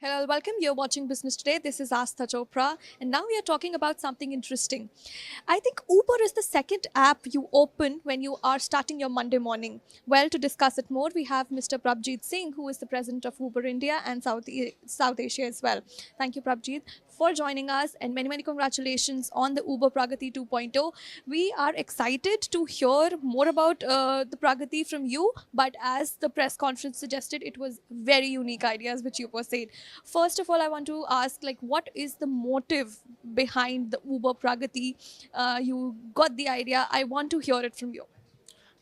Hello, welcome. You're watching Business Today. This is Astha Chopra, and now we are talking about something interesting. I think Uber is the second app you open when you are starting your Monday morning. Well, to discuss it more, we have Mr. Prabjeet Singh, who is the president of Uber India and South Asia as well. Thank you, Prabjeet, for joining us, and many, many congratulations on the Uber Pragati 2.0. We are excited to hear more about the Pragati from you, but as the press conference suggested, it was very unique ideas which you were saying. First of all, I want to ask, like, what is the motive behind the Uber Pragati? You got the idea. I want to hear it from you.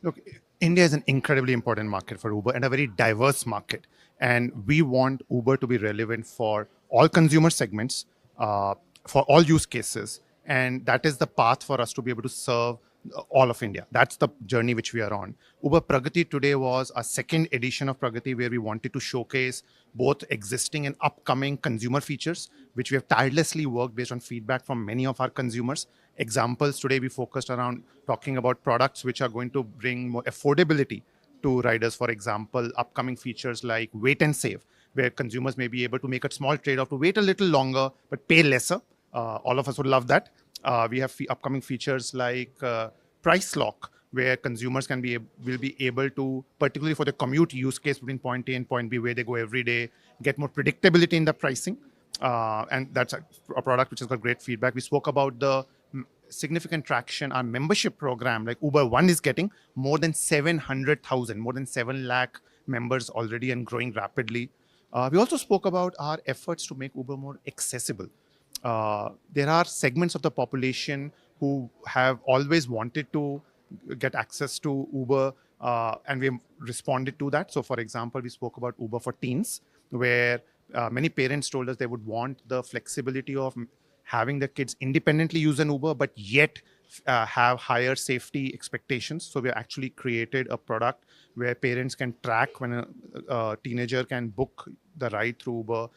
Look, India is an incredibly important market for Uber and a very diverse market. And we want Uber to be relevant for all consumer segments, for all use cases. And that is the path for us to be able to serve all of India. That's the journey which we are on. Uber Pragati today was a second edition of Pragati where we wanted to showcase both existing and upcoming consumer features, which we have tirelessly worked based on feedback from many of our consumers. Examples today we focused around talking about products which are going to bring more affordability to riders. For example, upcoming features like wait and save, where consumers may be able to make a small trade-off to wait a little longer but pay lesser. All of us would love that. We have upcoming features like price lock, where consumers will be able to, particularly for the commute use case between point A and point B, where they go every day, get more predictability in the pricing. And that's a product which has got great feedback. We spoke about the significant traction our membership program like Uber One is getting. More than 700,000, more than 7 lakh members already and growing rapidly. We also spoke about our efforts to make Uber more accessible. There are segments of the population who have always wanted to get access to Uber, and we have responded to that. So, for example, we spoke about Uber for Teens, where many parents told us they would want the flexibility of having the kids independently use an Uber, but yet have higher safety expectations. So we actually created a product where parents can track when a teenager can book the ride through Uber.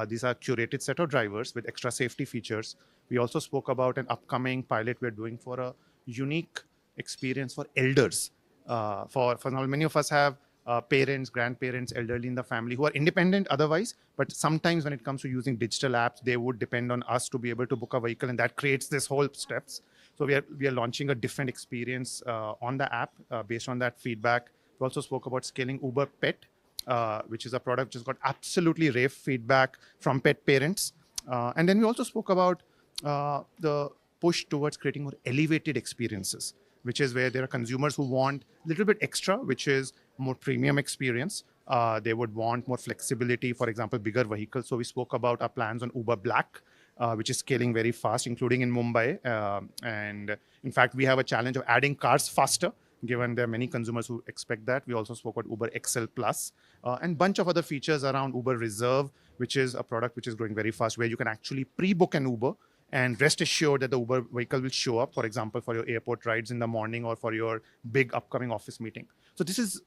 These are curated set of drivers with extra safety features. We also spoke about an upcoming pilot we're doing for a unique experience for elders. For example, many of us have parents, grandparents, elderly in the family who are independent otherwise, but sometimes when it comes to using digital apps, they would depend on us to be able to book a vehicle, and that creates this whole steps. So we are launching a different experience on the app based on that feedback. We also spoke about scaling Uber Pet, which is a product which has got absolutely rave feedback from pet parents. And then we also spoke about the push towards creating more elevated experiences, which is where there are consumers who want a little bit extra, which is more premium experience. They would want more flexibility, for example, bigger vehicles. So we spoke about our plans on Uber Black, which is scaling very fast, including in Mumbai. And in fact, we have a challenge of adding cars faster, given there are many consumers who expect that. We also spoke about Uber XL Plus and bunch of other features around Uber Reserve, which is a product which is growing very fast, where you can actually pre-book an Uber and rest assured that the Uber vehicle will show up, for example, for your airport rides in the morning or for your big upcoming office meeting. So this is,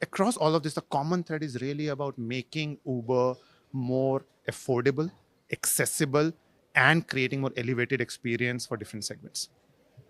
across all of this, the common thread is really about making Uber more affordable, accessible, and creating more elevated experience for different segments.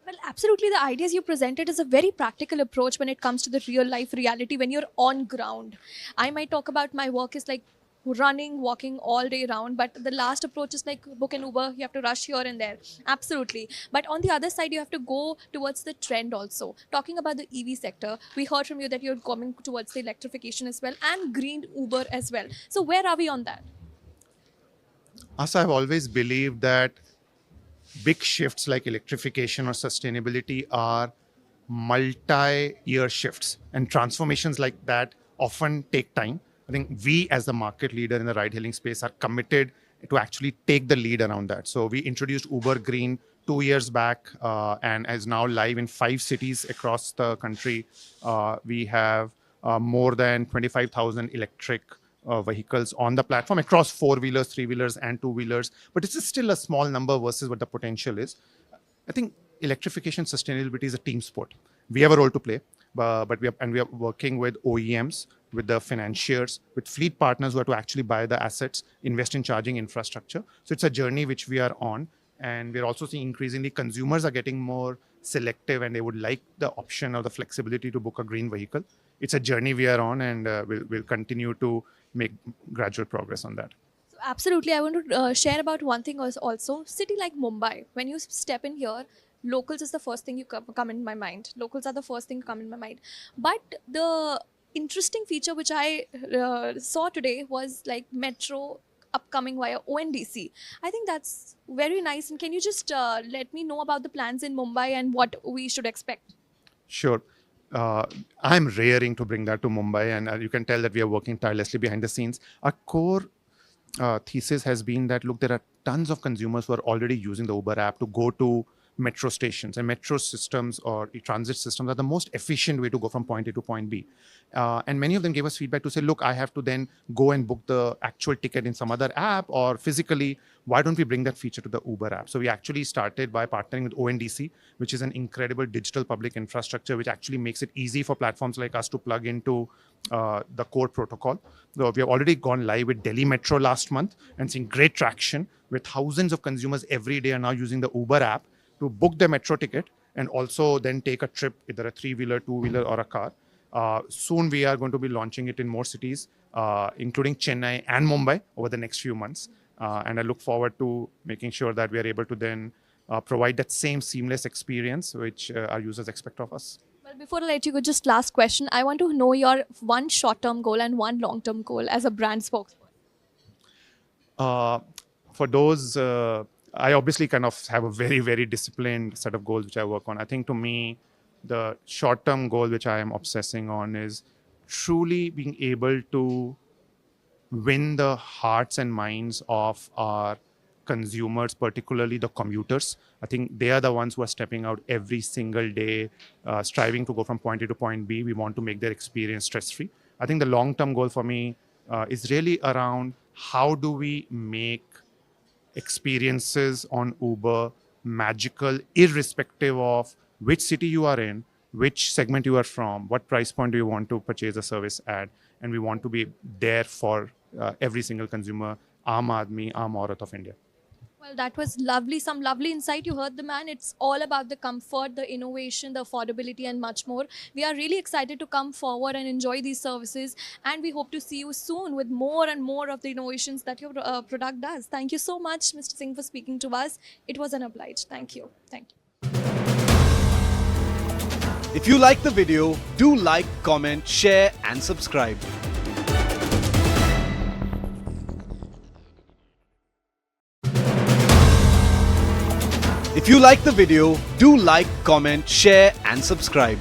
Well, absolutely. The ideas you presented is a very practical approach when it comes to the real life reality when you're on ground. I might talk about my work is like running, walking all day round, but the last approach is like book an Uber, you have to rush here and there. Absolutely. But on the other side, you have to go towards the trend also. Talking about the EV sector, we heard from you that you're coming towards the electrification as well and green Uber as well. So, where are we on that? Also, I've always believed that big shifts like electrification or sustainability are multi-year shifts, and transformations like that often take time. I think we as the market leader in the ride hailing space are committed to actually take the lead around that. So we introduced Uber Green 2 years back and is now live in 5 cities across the country. We have more than 25,000 electric vehicles on the platform across four-wheelers, three-wheelers, and two-wheelers. But it's still a small number versus what the potential is. I think electrification sustainability is a team sport. We have a role to play, but we are working with OEMs, with the financiers, with fleet partners who are to actually buy the assets, invest in charging infrastructure. So it's a journey which we are on. And we're also seeing increasingly consumers are getting more selective and they would like the option or the flexibility to book a green vehicle. It's a journey we are on, and we'll continue to make gradual progress on that. Absolutely. I want to share about one thing also. City like Mumbai, when you step in here, locals is the first thing you come in my mind. Locals are the first thing come in my mind. But the interesting feature which I saw today was like metro upcoming via ONDC. I think that's very nice. And can you just let me know about the plans in Mumbai and what we should expect? Sure. I'm raring to bring that to Mumbai, and you can tell that we are working tirelessly behind the scenes. Our core thesis has been that look, there are tons of consumers who are already using the Uber app to go to metro stations, and metro systems or transit systems are the most efficient way to go from point A to point B. And many of them gave us feedback to say, look, I have to then go and book the actual ticket in some other app or physically. Why don't we bring that feature to the Uber app? So we actually started by partnering with ONDC, which is an incredible digital public infrastructure, which actually makes it easy for platforms like us to plug into the core protocol. So we have already gone live with Delhi Metro last month and seen great traction with thousands of consumers every day are now using the Uber app to book their metro ticket and also then take a trip, either a three-wheeler, two-wheeler, or a car. Soon we are going to be launching it in more cities, including Chennai and Mumbai over the next few months. And I look forward to making sure that we are able to then provide that same seamless experience which our users expect of us. Well, before I let you go, just last question. I want to know your one short-term goal and one long-term goal as a brand spokesperson. For those, I obviously kind of have a very, very disciplined set of goals which I work on. I think to me, the short-term goal which I am obsessing on is truly being able to win the hearts and minds of our consumers, particularly the commuters. I think they are the ones who are stepping out every single day, striving to go from point A to point B. We want to make their experience stress-free. I think the long-term goal for me is really around how do we make experiences on Uber magical, irrespective of which city you are in, which segment you are from, what price point do you want to purchase a service at, and we want to be there for every single consumer, Aam Aadmi, Aam Aurat of India. Well, that was lovely. Some lovely insight. You heard the man. It's all about the comfort, the innovation, the affordability, and much more. We are really excited to come forward and enjoy these services. And we hope to see you soon with more and more of the innovations that your product does. Thank you so much, Mr. Singh, for speaking to us. It was an oblige. Thank you. Thank you. If you like the video, do like, comment, share, and subscribe. If you like the video, do like, comment, share, and subscribe.